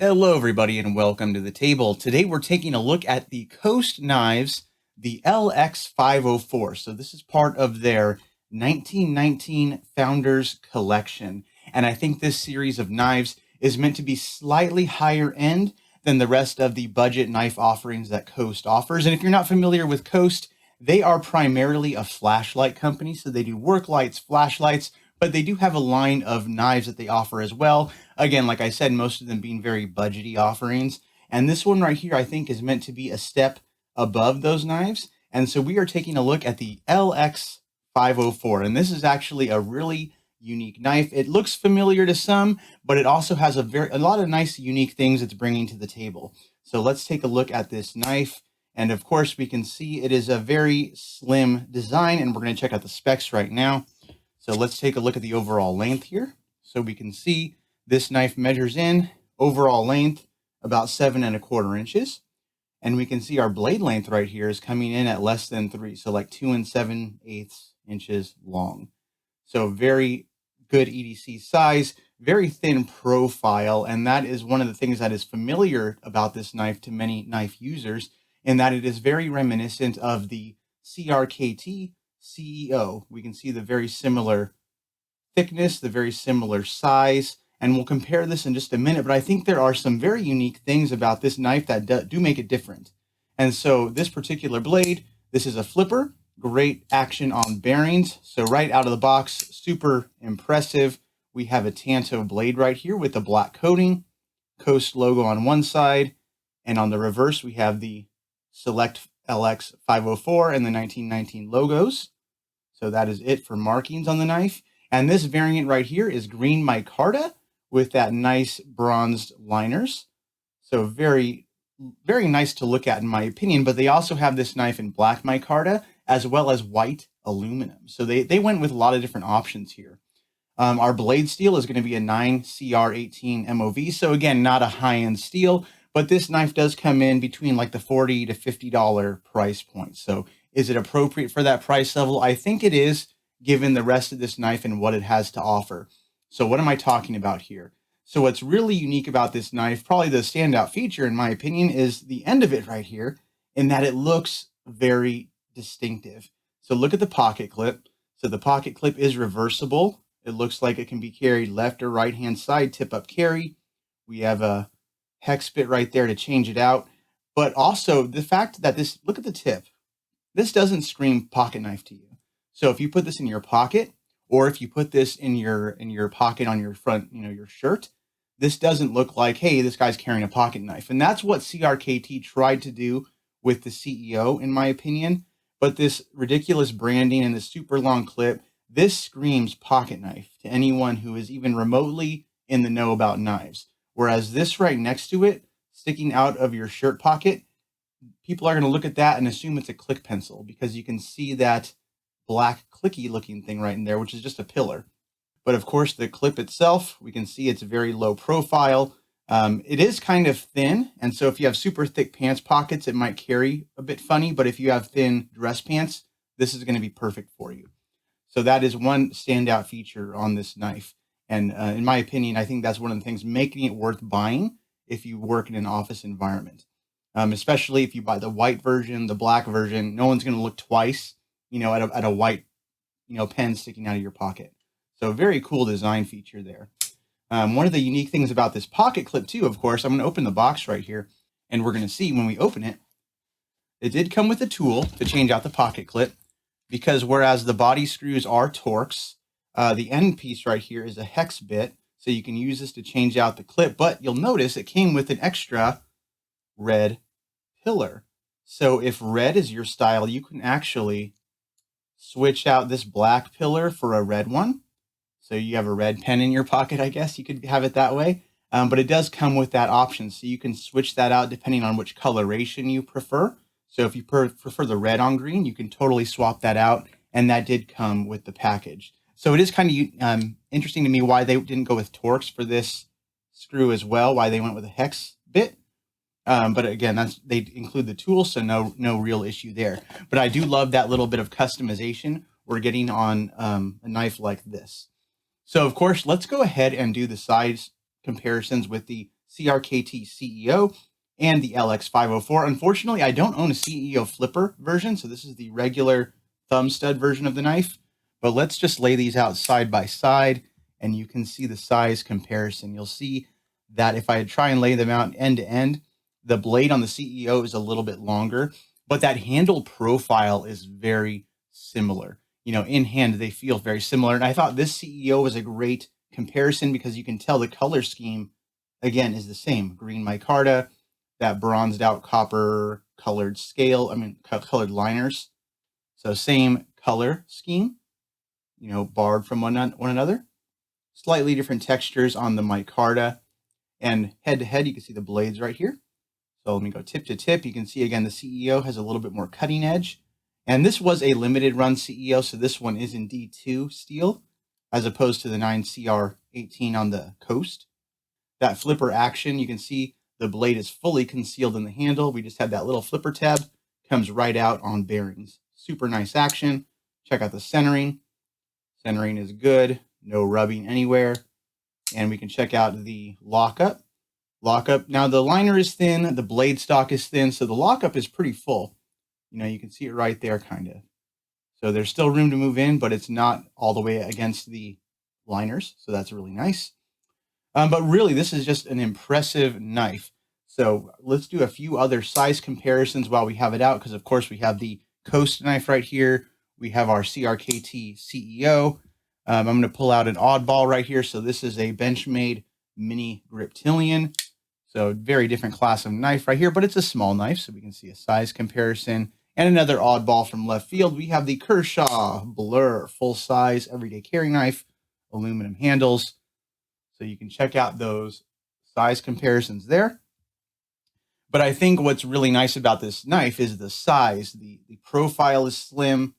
Hello, everybody, and welcome to the table. Today, we're taking a look at the Coast knives, the LX504. So this is part of their 1919 Founders Collection. And I think this series of knives is meant to be slightly higher end than the rest of the budget knife offerings that Coast offers. And if you're not familiar with Coast, they are primarily a flashlight company. So they do work lights, flashlights, but they do have a line of knives that they offer as well. Again, like I said, most of them being very budgety offerings. And this one right here, I think, is meant to be a step above those knives. And so we are taking a look at the LX504. And this is actually a really unique knife. It looks familiar to some, but it also has a lot of nice, unique things it's bringing to the table. So let's take a look at this knife. And of course, we can see it is a very slim design, and we're going to check out the specs right now. So let's take a look at the overall length here. So we can see this knife measures in overall length about 7¼ inches. And we can see our blade length right here is coming in at less than 3. So like 2 7/8 inches long. So very good EDC size, very thin profile. And that is one of the things that is familiar about this knife to many knife users, in that it is very reminiscent of the CRKT CEO. We can see the very similar thickness, the very similar size, and we'll compare this in just a minute. But I think there are some very unique things about this knife that do make it different. And so this particular blade, this is a flipper, great action on bearings. So right out of the box, super impressive. We have a Tanto blade right here with the black coating, Coast logo on one side, and on the reverse, we have the Select LX504 and the 1919 logos. So that is it for markings on the knife. And this variant right here is green micarta with that nice bronzed liners. So very, very nice to look at in my opinion, but they also have this knife in black micarta as well as white aluminum. So they went with a lot of different options here. Our blade steel is going to be a 9 CR18 MOV. So again, not a high-end steel, but this knife does come in between like the $40 to $50 price point. So is it appropriate for that price level? I think it is, given the rest of this knife and what it has to offer. So what am I talking about here? So what's really unique about this knife, probably the standout feature in my opinion, is the end of it right here, in that it looks very distinctive. So look at the pocket clip. So the pocket clip is reversible. It looks like it can be carried left or right hand side, tip up carry. We have a hex bit right there to change it out. But also the fact that this, look at the tip. This doesn't scream pocket knife to you. So if you put this in your pocket, or if you put this in your pocket on your front, your shirt, this doesn't look like, hey, this guy's carrying a pocket knife. And that's what CRKT tried to do with the CEO, in my opinion. But this ridiculous branding and this super long clip, this screams pocket knife to anyone who is even remotely in the know about knives. Whereas this right next to it, sticking out of your shirt pocket, people are going to look at that and assume it's a click pencil, because you can see that black clicky looking thing right in there, which is just a pillar. But of course, the clip itself, we can see it's very low profile. It is kind of thin. And so if you have super thick pants pockets, it might carry a bit funny. But if you have thin dress pants, this is going to be perfect for you. So that is one standout feature on this knife. And in my opinion, I think that's one of the things making it worth buying if you work in an office environment. Especially if you buy the white version, the black version, no one's going to look twice, at a white, pen sticking out of your pocket. So very cool design feature there. One of the unique things about this pocket clip too, of course, I'm going to open the box right here, and we're going to see when we open it, it did come with a tool to change out the pocket clip, because whereas the body screws are Torx, the end piece right here is a hex bit. So you can use this to change out the clip, but you'll notice it came with an extra red pillar. So if red is your style, you can actually switch out this black pillar for a red one. So you have a red pen in your pocket, I guess you could have it that way. But it does come with that option. So you can switch that out depending on which coloration you prefer. So if you prefer the red on green, you can totally swap that out. And that did come with the package. So it is kind of interesting to me why they didn't go with Torx for this screw as well, why they went with a hex bit. But again, they include the tool, so no real issue there. But I do love that little bit of customization we're getting on a knife like this. So of course, let's go ahead and do the size comparisons with the CRKT CEO, and the LX504. Unfortunately, I don't own a CEO flipper version, so this is the regular thumb stud version of the knife. But let's just lay these out side by side, and you can see the size comparison. You'll see that if I try and lay them out end to end, the blade on the CEO is a little bit longer, but that handle profile is very similar. In hand, they feel very similar. And I thought this CEO was a great comparison because you can tell the color scheme, again, is the same. Green micarta, that bronzed out copper colored colored liners. So same color scheme, borrowed from one another. Slightly different textures on the micarta. And head to head, you can see the blades right here. So let me go tip to tip. You can see, again, the CEO has a little bit more cutting edge. And this was a limited run CEO, so this one is in D2 steel, as opposed to the 9CR18 on the Coast. That flipper action, you can see the blade is fully concealed in the handle. We just had that little flipper tab, comes right out on bearings. Super nice action. Check out the centering. Centering is good, no rubbing anywhere. And we can check out the lockup. Now the liner is thin, the blade stock is thin, so the lockup is pretty full. You can see it right there, kind of. So there's still room to move in, but it's not all the way against the liners, so that's really nice. But really, this is just an impressive knife. So let's do a few other size comparisons while we have it out, because of course we have the Coast knife right here. We have our CRKT CEO. I'm going to pull out an oddball right here. So this is a Benchmade mini griptilian. So very different class of knife right here, but it's a small knife, so we can see a size comparison. And another oddball from left field, we have the Kershaw Blur full size everyday carry knife, aluminum handles. So you can check out those size comparisons there. But I think what's really nice about this knife is the size. The profile is slim,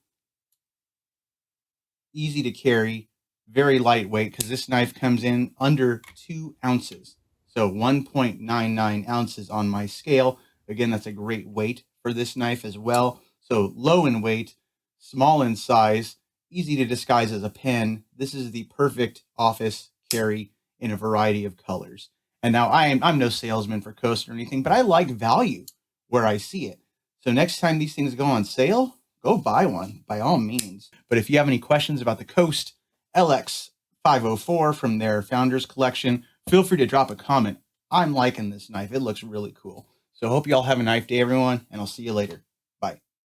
easy to carry, very lightweight, because this knife comes in under 2 ounces. So 1.99 ounces on my scale. Again, that's a great weight for this knife as well. So low in weight, small in size, easy to disguise as a pen. This is the perfect office carry in a variety of colors. And now I'm no salesman for Coast or anything, but I like value where I see it. So next time these things go on sale, go buy one by all means. But if you have any questions about the Coast LX504 from their Founders Collection, feel free to drop a comment. I'm liking this knife. It looks really cool. So hope you all have a nice day, everyone, and I'll see you later.